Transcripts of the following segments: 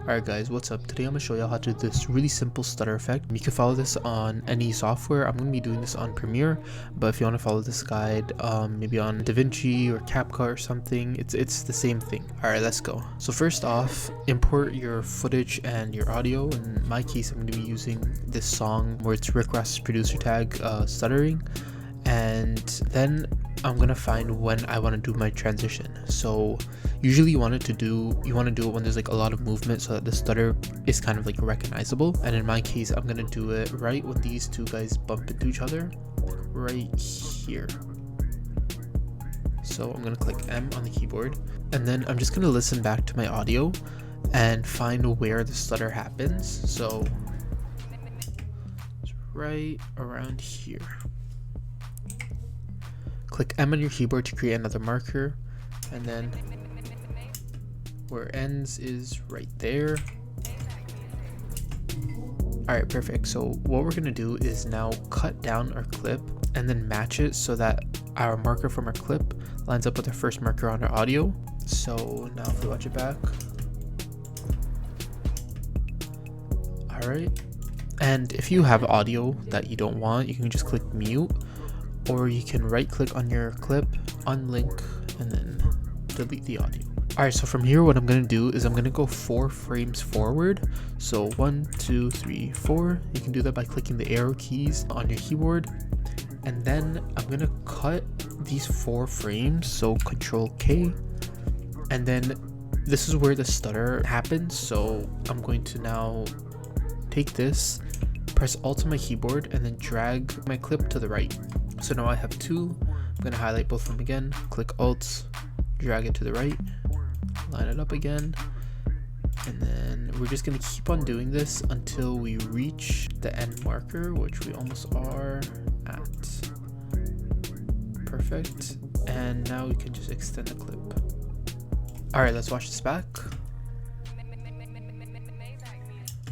Alright guys, what's up? Today I'm going to show you how to do this really simple stutter effect. You can follow this on any software. I'm going to be doing this on Premiere, but if you want to follow this guide, maybe on DaVinci or CapCut or something, it's the same thing. Alright, let's go. So first off, import your footage and your audio. In my case, I'm going to be using this song where it's Rick Ross's producer tag, stuttering. And then I'm gonna find when I want to do my transition. So usually you want to do it when there's like a lot of movement so that the stutter is kind of like recognizable. And in my case, I'm gonna do it right when these two guys bump into each other, right here. So I'm gonna click M on the keyboard, and then I'm just gonna listen back to my audio and find where the stutter happens. So it's right around here. Click M on your keyboard to create another marker, and then where it ends is right there. Alright, perfect. So what we're gonna do is now cut down our clip and then match it so that our marker from our clip lines up with the first marker on our audio. So now if we watch it back. Alright, and if you have audio that you don't want, you can just click mute, or you can right click on your clip, unlink, and then delete the audio. Alright, so from here what I'm going to do is I'm going to go 4 frames forward. So 1, 2, 3, 4. You can do that by clicking the arrow keys on your keyboard. And then I'm going to cut these 4 frames, so Control K. And then this is where the stutter happens. So I'm going to now take this, press Alt on my keyboard, and then drag my clip to the right. So now I have 2. I'm going to highlight both of them again, click Alt, drag it to the right, line it up again, and then we're just going to keep on doing this until we reach the end marker, which we almost are at. Perfect. And now we can just extend the clip. Alright, let's watch this back.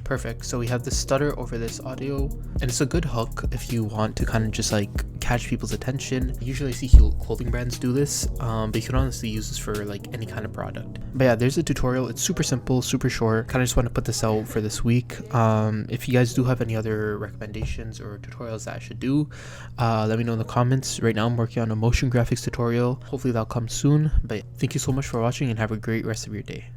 Perfect. So we have the stutter over this audio, and it's a good hook if you want to kind of just like catch people's attention. Usually I see clothing brands do this, but you can honestly use this for like any kind of product. But yeah, there's a tutorial. It's super simple, super short. Kind of just want to put this out for this week. If you guys do have any other recommendations or tutorials that I should do, let me know in the comments. Right now I'm working on a motion graphics tutorial. Hopefully that'll come soon. But thank you so much for watching, and have a great rest of your day.